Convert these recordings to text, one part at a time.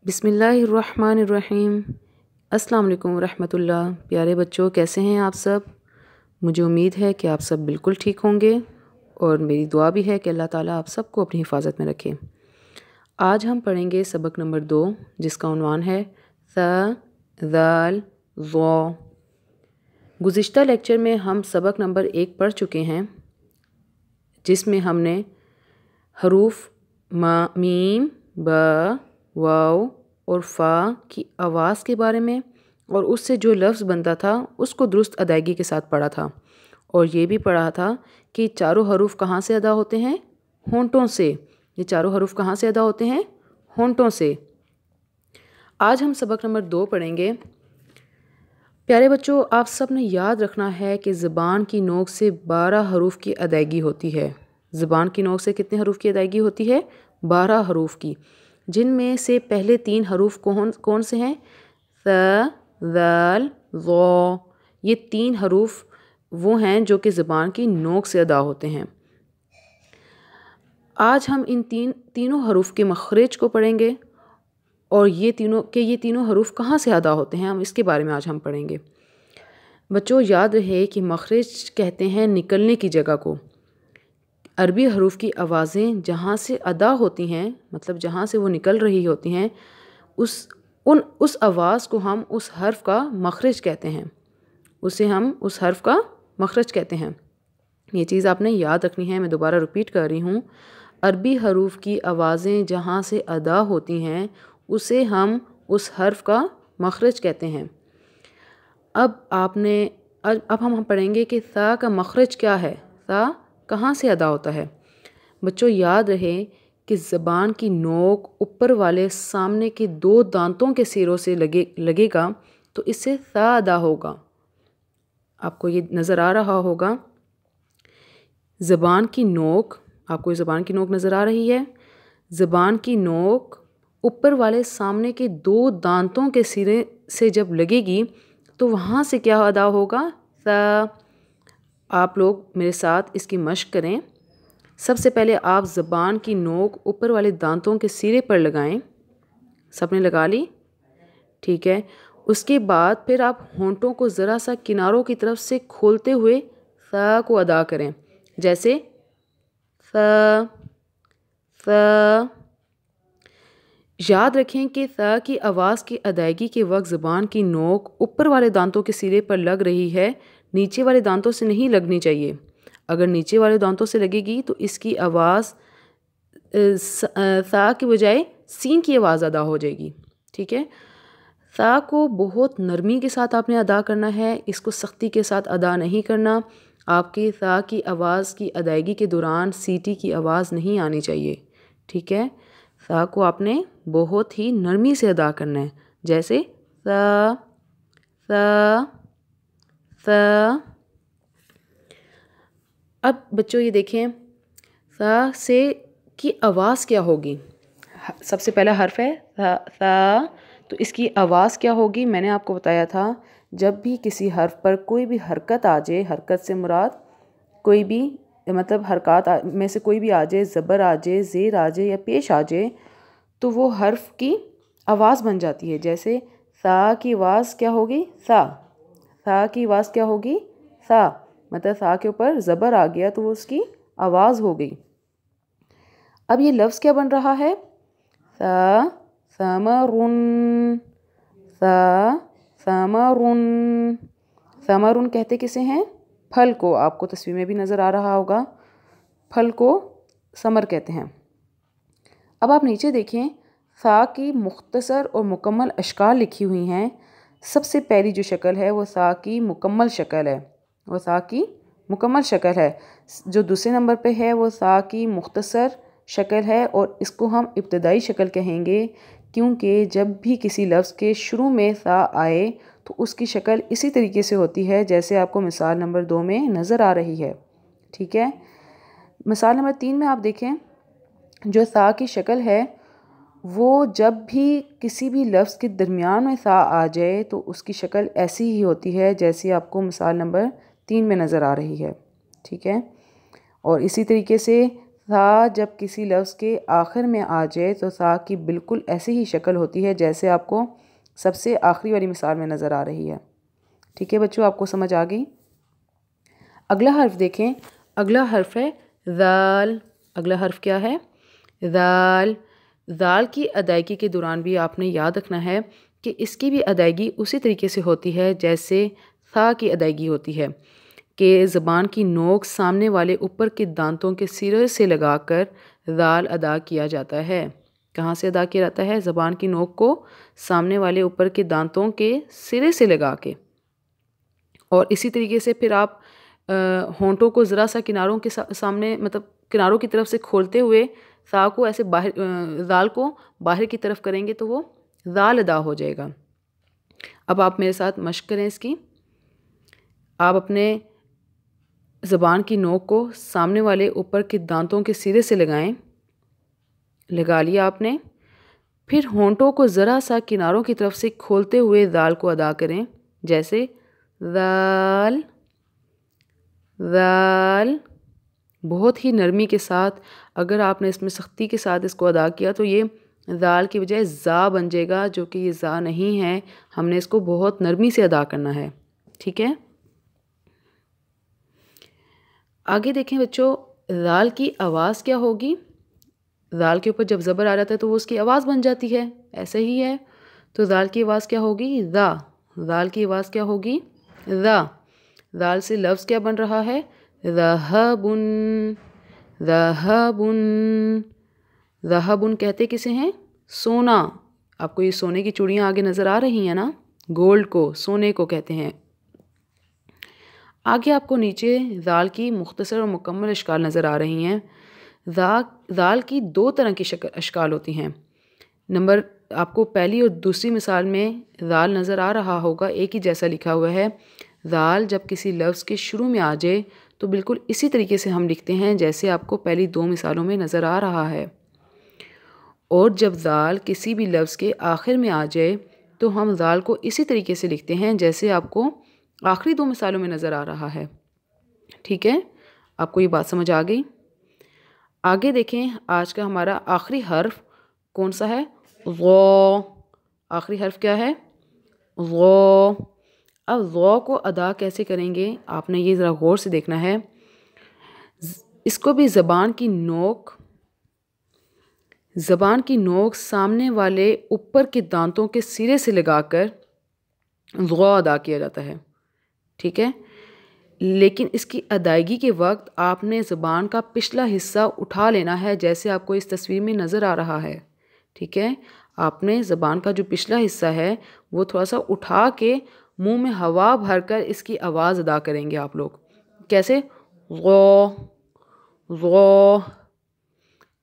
बिस्मिल्लाहिर्रहमानिर्रहीम। अस्सलाम वालेकुम रहमतुल्लाह। प्यारे बच्चों, कैसे हैं आप सब? मुझे उम्मीद है कि आप सब बिल्कुल ठीक होंगे और मेरी दुआ भी है कि अल्लाह ताला आप सबको अपनी हिफाजत में रखे। आज हम पढ़ेंगे सबक नंबर 2, जिसका उन्वान है थ ज़ाल ज़ौ। गुज़िश्ता लेक्चर में हम सबक नंबर 1 पढ़ चुके हैं, जिसमें हमने हरूफ मीम, ब, वाव और फ़ा की आवाज़ के बारे में और उससे जो लफ्ज़ बनता था उसको दुरुस्त अदायगी के साथ पढ़ा था। और ये भी पढ़ा था कि चारों हरूफ कहाँ से अदा होते हैं? होंठों से। ये चारों हरूफ कहाँ से अदा होते हैं? होंठों से। आज हम सबक नंबर 2 पढ़ेंगे। प्यारे बच्चों, आप सब ने याद रखना है कि ज़बान की नोक से 12 हरूफ की अदायगी होती है। ज़बान की नोक से कितने हरूफ की अदायगी होती है? 12 हरूफ की, जिनमें से पहले 3 हरूफ कौन से हैं? थ, ज़ाल, ज़ौ। ये 3 हरूफ वो हैं जो कि ज़बान की नोक से अदा होते हैं। आज हम इन तीनों हरूफ के मखरज को पढ़ेंगे और ये तीनों हरूफ कहाँ से अदा होते हैं, हम इसके बारे में आज हम पढ़ेंगे। बच्चों, याद रहे कि मखरज कहते हैं निकलने की जगह को। अरबी हरूफ की आवाज़ें जहाँ से अदा होती हैं, मतलब जहाँ से वो निकल रही होती हैं, उस आवाज़ को हम उस हर्फ का मखरज कहते हैं। उसे हम उस हर्फ का मखरज कहते हैं। ये चीज़ आपने याद रखनी है। मैं दोबारा रिपीट कर रही हूँ। अरबी हरूफ की आवाज़ें जहाँ से अदा होती हैं उसे हम उस हर्फ का मखरज कहते हैं। अब हम पढ़ेंगे कि सा का मखरज क्या है, सा कहाँ से अदा होता है। बच्चों, याद रहे कि ज़बान की नोक ऊपर वाले सामने के 2 दांतों के सिरों से लगेगा तो इससे सा अदा होगा। आपको ये नज़र आ रहा होगा। ज़बान की नोक, आपको ज़बान की नोक नज़र आ रही है? ज़बान की नोक ऊपर वाले सामने के 2 दांतों के सिरे से जब लगेगी तो वहाँ से क्या अदा होगा? सा। आप लोग मेरे साथ इसकी मश्क करें। सबसे पहले आप ज़बान की नोक ऊपर वाले दांतों के सिरे पर लगाएं। सबने लगा ली? ठीक है। उसके बाद फिर आप होंठों को ज़रा सा किनारों की तरफ से खोलते हुए सा को अदा करें, जैसे सा सा। याद रखें कि सा की आवाज़ की अदायगी के वक्त ज़बान की नोक ऊपर वाले दांतों के सिरे पर लग रही है, नीचे वाले दांतों से नहीं लगनी चाहिए। अगर नीचे वाले दांतों से लगेगी तो इसकी आवाज़ सा के बजाय सीन की आवाज़ अदा हो जाएगी। ठीक है। सा को बहुत नरमी के साथ आपने अदा करना है, इसको सख्ती के साथ अदा नहीं करना। आपकी सा की आवाज़ की अदायगी के दौरान सीटी की आवाज़ नहीं आनी चाहिए। ठीक है। सा को आपने बहुत ही नरमी से अदा करना है, जैसे सा सा सा। अब बच्चों ये देखें, सा से की आवाज़ क्या होगी। सबसे पहला हर्फ है सा, तो इसकी आवाज़ क्या होगी? मैंने आपको बताया था, जब भी किसी हर्फ पर कोई भी हरकत आ जाए, हरकत से मुराद कोई भी मतलब हरकत में से कोई भी आ जाए, ज़बर आ जाए, ज़ेर आ जाए या पेश आ जाए, तो वो हर्फ की आवाज़ बन जाती है। जैसे सा की आवाज़ क्या होगी? सा। सा की आवाज़ क्या होगी? सा। मतलब सा के ऊपर ज़बर आ गया तो वो उसकी आवाज़ हो गई। अब ये लफ्ज़ क्या बन रहा है? सा समरुन, सा समरुन। समरुन कहते किसे हैं? फल को। आपको तस्वीर में भी नज़र आ रहा होगा, फल को समर कहते हैं। अब आप नीचे देखें, सा की मुख्तसर और मुकम्मल अशकाल लिखी हुई हैं। सबसे पहली जो शक्ल है वो सा की मुकम्मल शक्ल है, वो सा की मुकम्मल शक्ल है। जो दूसरे नंबर पे है वो सा की मुख्तसर शक्ल है और इसको हम इब्तदाई शक्ल कहेंगे, क्योंकि जब भी किसी लफ्ज़ के शुरू में सा आए तो उसकी शक्ल इसी तरीके से होती है जैसे आपको मिसाल नंबर 2 में नज़र आ रही है। ठीक है। मिसाल नंबर 3 में आप देखें, जो सा की शक्ल है वो जब भी किसी भी लफ्ज़ के दरमियान में सा आ जाए तो उसकी शक्ल ऐसी ही होती है जैसे आपको मिसाल नंबर 3 में नज़र आ रही है। ठीक है। और इसी तरीके से सा जब किसी लफ्ज़ के आखिर में आ जाए तो सा की बिल्कुल ऐसी ही शक्ल होती है जैसे आपको सबसे आखिरी वाली मिसाल में नज़र आ रही है। ठीक है बच्चों, आपको समझ आ गई। अगला हर्फ देखें। अगला हर्फ है ज़ाल। अगला हर्फ क्या है? ज़ाल। ज़ाल की अदायगी के दौरान भी आपने याद रखना है कि इसकी भी अदायगी उसी तरीके से होती है जैसे सा की अदायगी होती है कि ज़बान की नोक सामने वाले ऊपर के दांतों के सिरे से लगाकर ज़ाल अदा किया जाता है। कहाँ से अदा किया जाता है? ज़बान की नोक को सामने वाले ऊपर के दांतों के सिरे से लगा के। और इसी तरीके से फिर आप होंठों को ज़रा सा किनारों के सामने मतलब किनारों की तरफ से खोलते हुए सा को ऐसे बाहर ज़ाल को बाहर की तरफ करेंगे तो वो ज़ाल अदा हो जाएगा। अब आप मेरे साथ मश्क करें इसकी। आप अपने ज़बान की नोक को सामने वाले ऊपर के दांतों के सिरे से लगाएं। लगा लिया आपने। फिर होंठों को ज़रा सा किनारों की तरफ से खोलते हुए ज़ाल को अदा करें जैसे ज़ाल ज़ाल। बहुत ही नरमी के साथ, अगर आपने इसमें सख्ती के साथ इसको अदा किया तो ये ज़ाल की बजाय ज़ा बन जाएगा, जो कि ये ज़ा नहीं है। हमने इसको बहुत नरमी से अदा करना है। ठीक है, आगे देखें बच्चों, ज़ाल की आवाज़ क्या होगी? ज़ाल के ऊपर जब ज़बर आ जाता है तो वो उसकी आवाज़ बन जाती है, ऐसा ही है। तो ज़ाल की आवाज़ क्या होगी? ज़ा। ज़ाल की आवाज़ क्या होगी? ज़ा। ज़ाल से लफ्ज़ क्या बन रहा है? ज़हबुन। ज़हबुन। ज़हबुन कहते किसे हैं? सोना। आपको ये सोने की चूड़ियाँ आगे नज़र आ रही हैं ना? गोल्ड को, सोने को कहते हैं। आगे आपको नीचे ज़ाल की मुख्तसर और मुकम्मल अशकाल नज़र आ रही हैं। ज़ाल की दो तरह की अशकाल होती हैं। नंबर आपको पहली और दूसरी मिसाल में ज़ाल नज़र आ रहा होगा, एक ही जैसा लिखा हुआ है। ज़ाल जब किसी लफ्ज़ के शुरू में आ जाए तो बिल्कुल इसी तरीके से हम लिखते हैं जैसे आपको पहली दो मिसालों में नज़र आ रहा है। और जब ज़ाल किसी भी लफ्ज़ के आखिर में आ जाए तो हम ज़ाल को इसी तरीके से लिखते हैं जैसे आपको आखिरी दो मिसालों में नज़र आ रहा है। ठीक है, आपको ये बात समझ आ गई। आगे देखें, आज का हमारा आखिरी हर्फ कौन सा है? ज़। आखिरी हर्फ क्या है? ज़। अब ज़ को अदा कैसे करेंगे आपने ये ज़रा गौर से देखना है। इसको भी ज़बान की नोक सामने वाले ऊपर के दांतों के सिरे से लगाकर ज़ अदा किया जाता है। ठीक है, लेकिन इसकी अदायगी के वक्त आपने ज़बान का पिछला हिस्सा उठा लेना है जैसे आपको इस तस्वीर में नज़र आ रहा है। ठीक है, आपने ज़बान का जो पिछला हिस्सा है वो थोड़ा सा उठा के मुंह में हवा भरकर इसकी आवाज़ अदा करेंगे आप लोग। कैसे? ज़ ज़।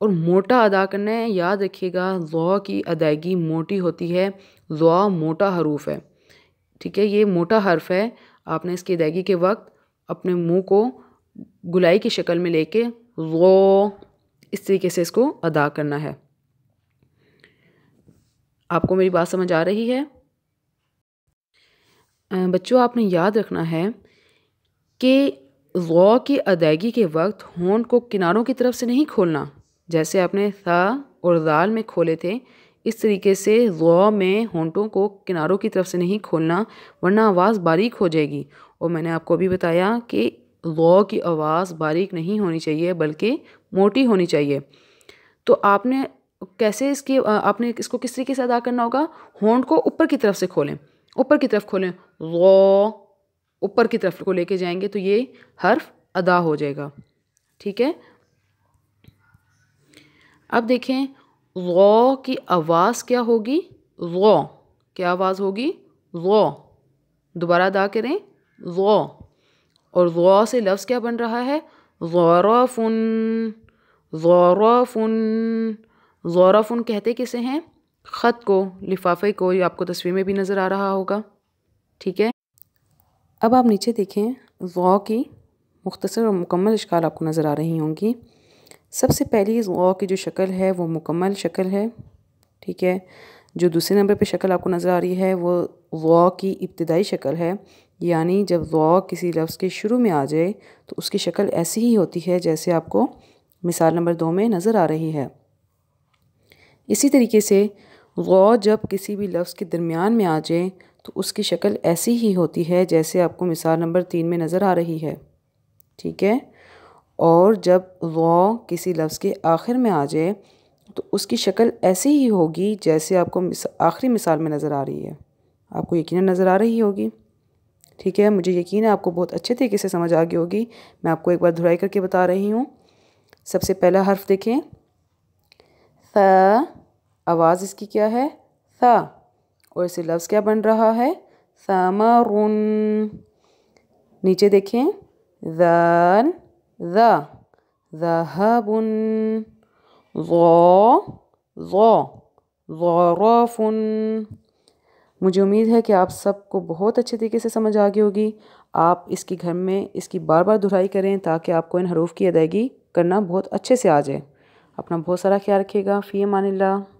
और मोटा अदा करना है, याद रखिएगा ज़ की अदायगी मोटी होती है। ज़ मोटा हरूफ है। ठीक है, ये मोटा हर्फ है। आपने इसकी अदायगी के वक्त अपने मुंह को गुलाई की शक्ल में लेके ज़ इस तरीके से इसको अदा करना है। आपको मेरी बात समझ आ रही है? बच्चों, आपने याद रखना है कि ज़ की अदायगी के वक्त होंठ को किनारों की तरफ से नहीं खोलना, जैसे आपने सा और ज़ाल में खोले थे। इस तरीके से ज़ में होंठों को किनारों की तरफ से नहीं खोलना, वरना आवाज़ बारीक हो जाएगी। और मैंने आपको अभी बताया कि ज़ की आवाज़ बारीक नहीं होनी चाहिए बल्कि मोटी होनी चाहिए। तो आपने कैसे आपने इसको किस तरीके से अदा करना होगा? होंठ को ऊपर की तरफ से खोलें, ऊपर की तरफ खोलें, ज़ ऊपर की तरफ को लेके जाएंगे तो ये हर्फ अदा हो जाएगा। ठीक है, अब देखें ज़ की आवाज़ क्या होगी? ज़ क्या आवाज़ होगी? ज़। दोबारा अदा करें, ज़। और ज़ से लफ्ज़ क्या बन रहा है? ज़रफ़ुन। ज़रफ़ुन। ज़रफ़ुन कहते किसे हैं? ख़त को, लिफाफे को। ये आपको तस्वीर में भी नज़र आ रहा होगा। ठीक है, अब आप नीचे देखें, ज़ की मुख्तसर और मुकम्मल अशकाल आपको नज़र आ रही होंगी। सबसे पहली ज़ की जो शक्ल है वो मुकम्मल शक्ल है। ठीक है, जो दूसरे नंबर पे शक्ल आपको नज़र आ रही है वो ज़ की इब्तिदाई शक्ल है, यानी जब ज़ किसी लफ्ज़ के शुरू में आ जाए तो उसकी शक्ल ऐसी ही होती है जैसे आपको मिसाल नंबर 2 में नज़र आ रही है। इसी तरीके से ग़ौ जब किसी भी लफ्ज़ के दरमियान में आ जाए तो उसकी शक्ल ऐसी ही होती है जैसे आपको मिसाल नंबर 3 में नज़र आ रही है। ठीक है। और जब ग़ौ किसी लफ्ज़ के आखिर में आ जाए तो उसकी शक्ल ऐसी ही होगी जैसे आपको आखिरी मिसाल में नज़र आ रही है। आपको यकीनन नज़र आ रही होगी। ठीक है, मुझे यकीन है आपको बहुत अच्छे तरीके से समझ आ गई होगी। मैं आपको एक बार दोहराई करके बता रही हूँ। सबसे पहला हर्फ देखें, थ, आवाज़ इसकी क्या है, थ, और इसे लफ्ज़ क्या बन रहा है, समरुन। नीचे देखें, ज़ाल, ज़ा, ज़हबुन, ज़ौ, ज़ौ, ज़रफ़ुन। मुझे उम्मीद है कि आप सबको बहुत अच्छे तरीके से समझ आ गई होगी। आप इसकी घर में इसकी बार बार दुहराई करें ताकि आपको इन हरूफ की अदायगी करना बहुत अच्छे से आ जाए। अपना बहुत सारा ख्याल रखिएगा। फ़ी अमानिल्लाह।